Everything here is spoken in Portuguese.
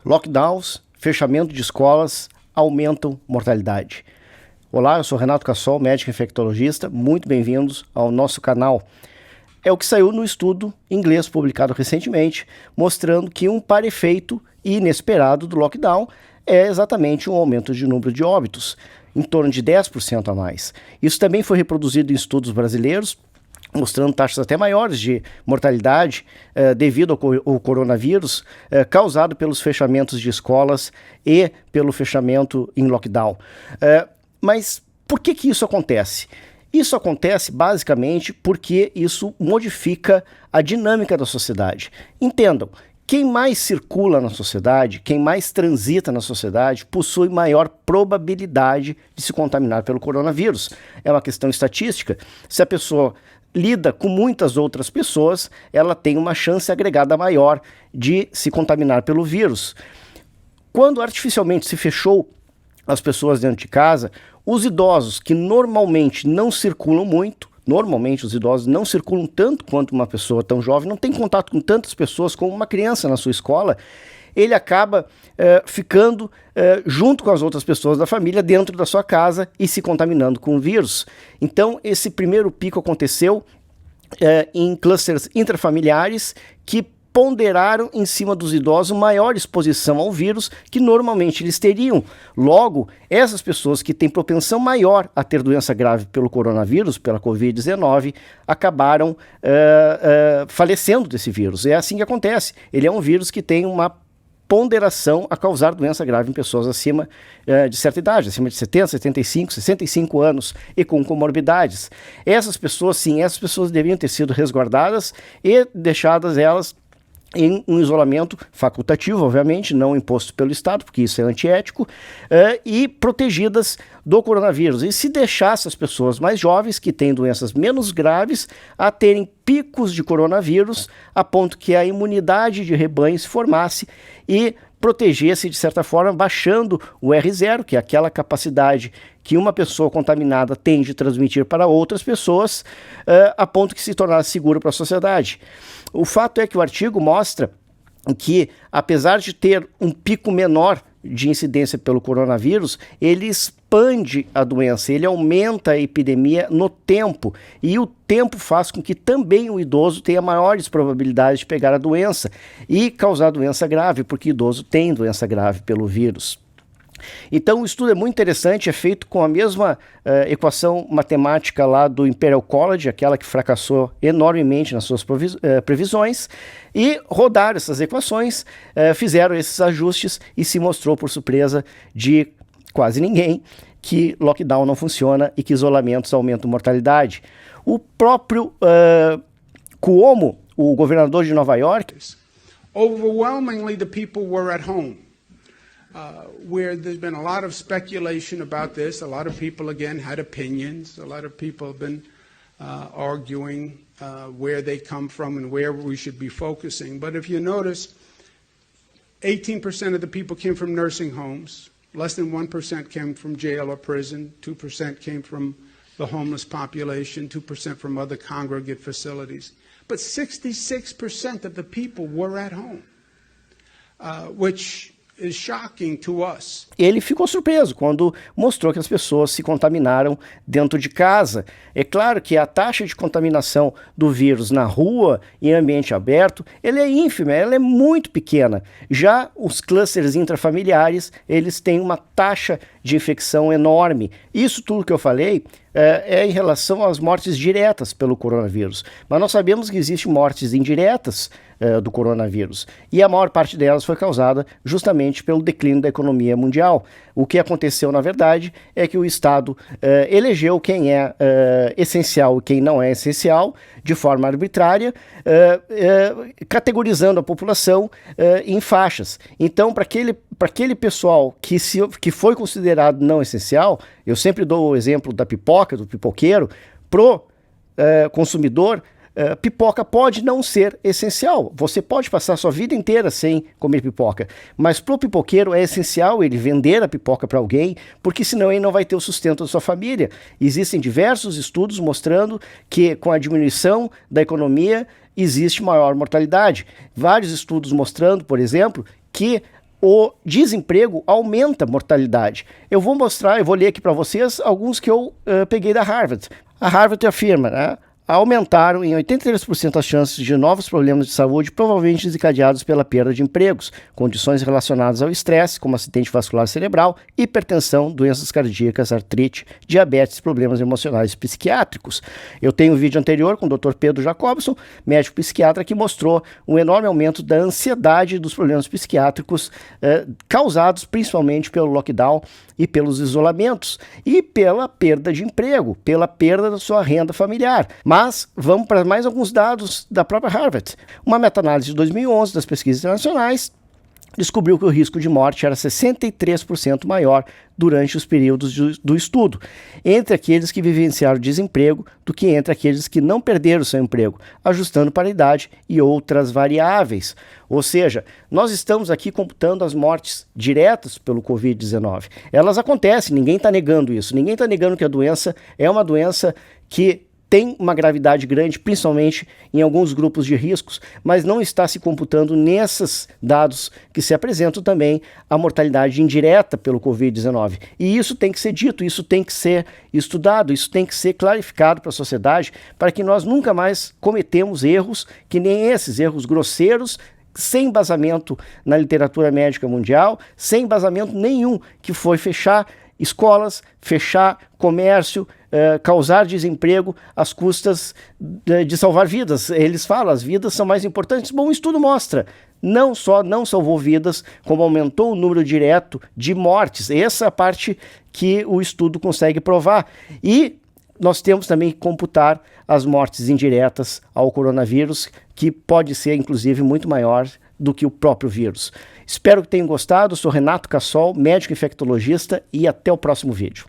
Lockdowns, fechamento de escolas aumentam mortalidade. Olá, eu sou Renato Cassol, médico infectologista. Muito bem-vindos ao nosso canal. É o que saiu no estudo inglês publicado recentemente, mostrando que um par efeito inesperado do lockdown é exatamente um aumento de número de óbitos, em torno de 10% a mais. Isso também foi reproduzido em estudos brasileiros, mostrando taxas até maiores de mortalidade devido ao coronavírus, causado pelos fechamentos de escolas e pelo fechamento em lockdown. Mas por que isso acontece? Isso acontece basicamente porque isso modifica a dinâmica da sociedade. Entendam, quem mais circula na sociedade, quem mais transita na sociedade, possui maior probabilidade de se contaminar pelo coronavírus. É uma questão estatística. Se a pessoa lida com muitas outras pessoas, ela tem uma chance agregada maior de se contaminar pelo vírus. Quando artificialmente se fechou as pessoas dentro de casa, os idosos que normalmente não circulam muito, normalmente os idosos não circulam tanto quanto uma pessoa tão jovem, não tem contato com tantas pessoas como uma criança na sua escola, ele acaba ficando junto com as outras pessoas da família dentro da sua casa e se contaminando com o vírus. Então, esse primeiro pico aconteceu em clusters intrafamiliares que ponderaram em cima dos idosos maior exposição ao vírus que normalmente eles teriam. Logo, essas pessoas que têm propensão maior a ter doença grave pelo coronavírus, pela Covid-19, acabaram falecendo desse vírus. É assim que acontece. Ele é um vírus que tem uma ponderação a causar doença grave em pessoas acima de certa idade, acima de 70, 75, 65 anos e com comorbidades. Essas pessoas, sim, essas pessoas deveriam ter sido resguardadas e deixadas elas em um isolamento facultativo, obviamente, não imposto pelo Estado, porque isso é antiético, e protegidas do coronavírus. E se deixasse as pessoas mais jovens, que têm doenças menos graves, a terem picos de coronavírus, a ponto que a imunidade de rebanho se formasse e protegesse, de certa forma, baixando o R0, que é aquela capacidade que uma pessoa contaminada tem de transmitir para outras pessoas, a ponto que se tornasse seguro para a sociedade. O fato é que o artigo mostra que, apesar de ter um pico menor de incidência pelo coronavírus, ele expande a doença, ele aumenta a epidemia no tempo, e o tempo faz com que também o idoso tenha maiores probabilidades de pegar a doença e causar doença grave, porque o idoso tem doença grave pelo vírus. Então o estudo é muito interessante, é feito com a mesma equação matemática lá do Imperial College, aquela que fracassou enormemente nas suas previsões, e rodaram essas equações, fizeram esses ajustes e se mostrou, por surpresa de quase ninguém, que lockdown não funciona e que isolamentos aumentam mortalidade. O próprio Cuomo, o governador de Nova York, overwhelmingly the people were at home. Where there's been a lot of speculation about this, a lot of people again had opinions, a lot of people have been arguing where they come from and where we should be focusing. But if you notice, 18% of the people came from nursing homes, less than 1% came from jail or prison, 2% came from the homeless population, 2% from other congregate facilities. But 66% of the people were at home, which is shocking to us. Ele ficou surpreso quando mostrou que as pessoas se contaminaram dentro de casa. É claro que a taxa de contaminação do vírus na rua, em ambiente aberto, ela é ínfima, ela é muito pequena. Já os clusters intrafamiliares, eles têm uma taxa de infecção enorme. Isso tudo que eu falei é em relação às mortes diretas pelo coronavírus. Mas nós sabemos que existem mortes indiretas do coronavírus. E a maior parte delas foi causada justamente pelo declínio da economia mundial. O que aconteceu, na verdade, é que o Estado elegeu quem é essencial e quem não é essencial de forma arbitrária, categorizando a população em faixas. Então, para aquele pessoal que foi considerado não essencial, eu sempre dou o exemplo da pipoca, do pipoqueiro, pro consumidor, pipoca pode não ser essencial. Você pode passar sua vida inteira sem comer pipoca, mas pro pipoqueiro é essencial ele vender a pipoca para alguém, porque senão ele não vai ter o sustento da sua família. Existem diversos estudos mostrando que com a diminuição da economia existe maior mortalidade. Vários estudos mostrando, por exemplo, que o desemprego aumenta a mortalidade. Eu vou ler aqui para vocês alguns que eu peguei da Harvard. A Harvard afirma, né? Aumentaram em 83% as chances de novos problemas de saúde, provavelmente desencadeados pela perda de empregos, condições relacionadas ao estresse, como acidente vascular cerebral, hipertensão, doenças cardíacas, artrite, diabetes, problemas emocionais e psiquiátricos. Eu tenho um vídeo anterior com o Dr. Pedro Jacobson, médico psiquiatra, que mostrou um enorme aumento da ansiedade dos problemas psiquiátricos causados principalmente pelo lockdown e pelos isolamentos e pela perda de emprego, pela perda da sua renda familiar. Mas vamos para mais alguns dados da própria Harvard. Uma meta-análise de 2011 das pesquisas internacionais descobriu que o risco de morte era 63% maior durante os períodos do estudo, entre aqueles que vivenciaram desemprego do que entre aqueles que não perderam seu emprego, ajustando para a idade e outras variáveis. Ou seja, nós estamos aqui computando as mortes diretas pelo Covid-19. Elas acontecem, ninguém está negando isso, ninguém está negando que a doença é uma doença que tem uma gravidade grande, principalmente em alguns grupos de riscos, mas não está se computando nesses dados que se apresentam também a mortalidade indireta pelo Covid-19. E isso tem que ser dito, isso tem que ser estudado, isso tem que ser clarificado para a sociedade, para que nós nunca mais cometemos erros que nem esses, erros grosseiros, sem embasamento na literatura médica mundial, sem embasamento nenhum, que foi fechar escolas, fechar comércio, causar desemprego às custas de salvar vidas. Eles falam, as vidas são mais importantes. Bom, o estudo mostra, não só não salvou vidas, como aumentou o número direto de mortes. Essa é a parte que o estudo consegue provar. E nós temos também que computar as mortes indiretas ao coronavírus, que pode ser, inclusive, muito maior do que o próprio vírus. Espero que tenham gostado. Sou Renato Cassol, médico infectologista, e até o próximo vídeo.